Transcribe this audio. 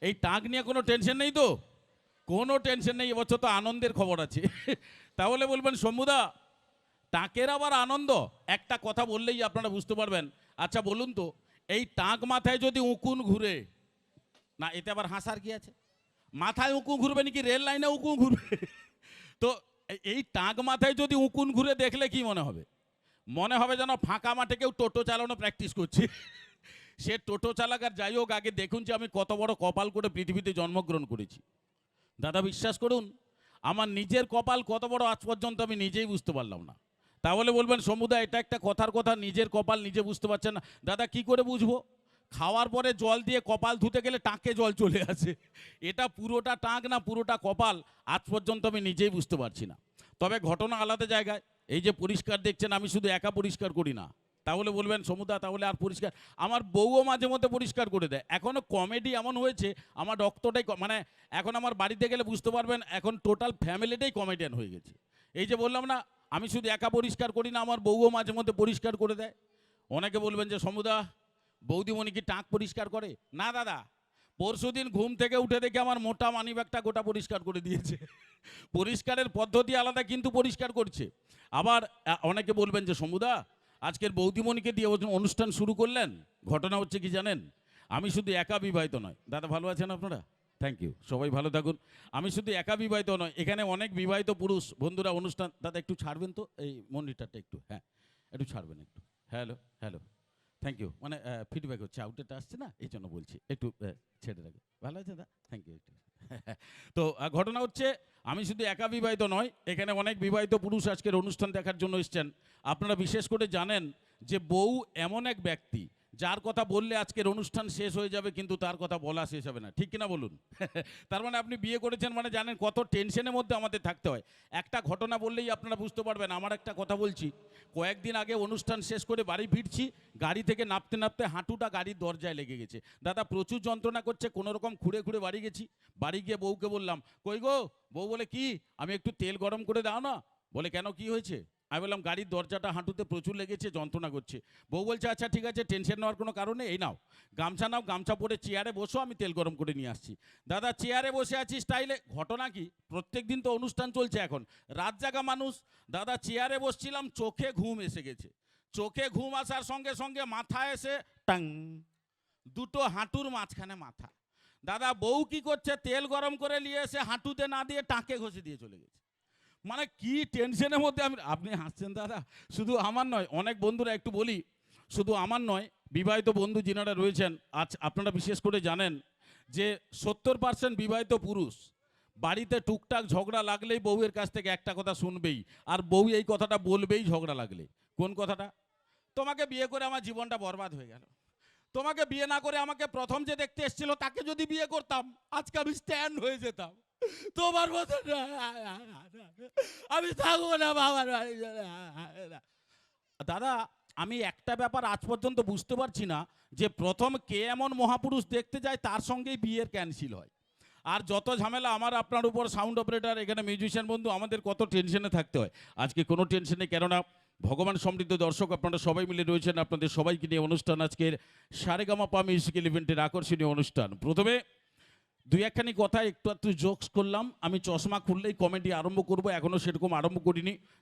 এই টাক নিয়ে কোনো টেনশন নেই তো? কোনো টেনশন নেই, এবছর তো আনন্দের খবর আছে। তাহলে বলবেন শম্ভুদা টাকের আবার আনন্দ? একটা কথা বললেই আপনারা বুঝতে পারবেন। আচ্ছা বলুন তো, এই টাক মাথায় যদি উকুন ঘুরে, না এতে আবার হাসার কি আছে? মাথায় উকুন ঘুরবে নাকি রেল লাইনে উকুন ঘুরবে? তো এই টাক মাথায় যদি উকুন ঘুরে দেখলে কি মনে হবে? মনে হবে যেন ফাঁকা মাঠে কেউ টোটো চালানো প্র্যাকটিস করছে। সে টোটো চালাক আর যাই হোক, আগে দেখুন যে আমি কত বড় কপাল করে পৃথিবীতে জন্মগ্রহণ করেছি। দাদা বিশ্বাস করুন, আমার নিজের কপাল কত বড় আজ পর্যন্ত আমি নিজেই বুঝতে পারলাম না। তাহলে বলবেন সমুদায় এটা একটা কথার কথা, নিজের কপাল নিজে বুঝতে পারছেন না। দাদা কি করে বুঝবো? খাওয়ার পরে জল দিয়ে কপাল ধুতে গেলে টাকে জল চলে আসে। এটা পুরোটা টাক না পুরোটা কপাল আজ পর্যন্ত আমি নিজেই বুঝতে পারছি না। তবে ঘটনা আলাদা জায়গায়। এই যে পরিষ্কার দেখছেন, আমি শুধু একা পরিষ্কার করি না। তাহলে বলবেন সমুদা তাহলে আর পরিষ্কার? আমার বউও মাঝে মধ্যে পরিষ্কার করে দেয়। এখনও কমেডি এমন হয়েছে, আমার রক্তটাই মানে এখন আমার বাড়িতে গেলে বুঝতে পারবেন এখন টোটাল ফ্যামিলিটাই কমেডিয়ান হয়ে গেছে। এই যে বললাম না আমি শুধু একা পরিষ্কার করি না, আমার বউও মাঝে মধ্যে পরিষ্কার করে দেয়। অনেকে বলবেন যে সমুদা বৌদিমণি কি টাক পরিষ্কার করে? না দাদা, পরশুদিন ঘুম থেকে উঠে দেখে আমার মোটা মানিব্যাগটা গোটা পরিষ্কার করে দিয়েছে। পরিষ্কারের পদ্ধতি আলাদা কিন্তু পরিষ্কার করছে। আবার অনেকে বলবেন যে সমুদা আজকের বৌদিমণিকে দিয়ে অনুষ্ঠান শুরু করলেন। ঘটনা হচ্ছে কি জানেন, আমি শুধু একা বিবাহিত নয়। দাদা ভালো আছেন আপনারা? থ্যাংক ইউ, সবাই ভালো থাকুন। আমি শুধু একা বিবাহিত নয়, এখানে অনেক বিবাহিত পুরুষ বন্ধুরা অনুষ্ঠান। দাদা একটু ছাড়বেন তো এই মনিটরটা একটু, হ্যাঁ একটু ছাড়বেন একটু। Hello hello, thank you. মানে ফিডব্যাক হচ্ছে, আউটটা আসছে না, এই জন্য বলছি একটু ছেড়ে রাখবে। ভালো আছে দাদা? থ্যাংক ইউ একটু। তো ঘটনা হচ্ছে আমি শুধু একা বিবাহিত নয়, এখানে অনেক বিবাহিত পুরুষ আজকের অনুষ্ঠান দেখার জন্য এসছেন। আপনারা বিশেষ করে জানেন যে বউ এমন এক ব্যক্তি যার কথা বললে আজকের অনুষ্ঠান শেষ হয়ে যাবে কিন্তু তার কথা বলা শেষ হবে না, ঠিক কিনা বলুন? তার মানে আপনি বিয়ে করেছেন মানে জানেন কত টেনশনের মধ্যে আমাদের থাকতে হয়। একটা ঘটনা বললেই আপনারা বুঝতে পারবেন। আমার একটা কথা বলছি, কয়েকদিন আগে অনুষ্ঠান শেষ করে বাড়ি ফিরছি, গাড়ি থেকে নামতে নামতে হাঁটুটা গাড়ির দরজায় লেগে গেছে। দাদা প্রচুর যন্ত্রণা করছে, কোনো রকম খুঁড়ে খুঁড়ে বাড়ি গেছি। বাড়ি গিয়ে বউকে বললাম, কই গো? বউ বলে কি, আমি একটু তেল গরম করে দাও না। বলে কেন, কি হয়েছে? আমি বললাম গাড়ির দরজাটা হাঁটুতে প্রচুর লেগেছে, যন্ত্রণা করছে। বউ বলছে আচ্ছা ঠিক আছে, টেনশন নেওয়ার কোনো কারণে, এই নাও গামছা, নাও গামছা পরে চেয়ারে বসো, আমি তেল গরম করে নিয়ে আসছি। দাদা চেয়ারে বসে আছি স্টাইলে। ঘটনা কি, প্রত্যেক দিন তো অনুষ্ঠান চলছে, এখন রাত জাগা মানুষ। দাদা চেয়ারে বসছিলাম, চোখে ঘুম এসে গেছে। চোখে ঘুম আসার সঙ্গে সঙ্গে মাথা এসে টাং, দুটো হাঁটুর মাঝখানে মাথা। দাদা বউ কি করছে, তেল গরম করে নিয়ে এসে হাঁটুতে না দিয়ে টাকে ঘষে দিয়ে চলে গেছে। মানে কি টেনশনের মধ্যে আমি। আপনি হাসছেন দাদা, শুধু আমার নয়, অনেক বন্ধুরা, একটু বলি শুধু আমার নয়, বিবাহিত বন্ধু যিনারা রয়েছেন আজ আপনারা বিশেষ করে জানেন যে 70% বিবাহিত পুরুষ বাড়িতে টুকটাক ঝগড়া লাগলেই বউয়ের কাছ থেকে একটা কথা শুনবেই, আর বউ এই কথাটা বলবেই ঝগড়া লাগলে। কোন কথাটা? তোমাকে বিয়ে করে আমার জীবনটা বরবাদ হয়ে গেল। তোমাকে বিয়ে না করে আমাকে প্রথম যে দেখতে এসেছিল তাকে যদি বিয়ে করতাম আজকে আমি স্ট্যান্ড হয়ে যেতাম। তোমার মতো আমি থাকবো না বাবার বাড়ি। দাদা আমি একটা ব্যাপার আজ পর্যন্ত বুঝতে পারছি না, যে প্রথম কে এমন মহাপুরুষ দেখতে যায় তার সঙ্গেই বিয়ের ক্যান্সেল হয়। আর যত ঝামেলা আমার আপনার উপর, সাউন্ড অপারেটর, এখানে মিউজিশিয়ান বন্ধু, আমাদের কত টেনশনে থাকতে হয়। আজকে কোনো টেনশন নেই, কেননা ভগবান সমৃদ্ধ দর্শক আপনারা সবাই মিলে রয়েছেন। আপনাদের সবাইকে নিয়ে অনুষ্ঠান আজকের সারেগামাপা মিউজিক্যাল ইভেন্টের আকর্ষণীয় অনুষ্ঠান। প্রথমে দুই একখানি কথা একটু একটু জোকস করলাম। আমি চশমা খুললেই কমেডি আরম্ভ করব, এখনও সেরকম আরম্ভ করিনি।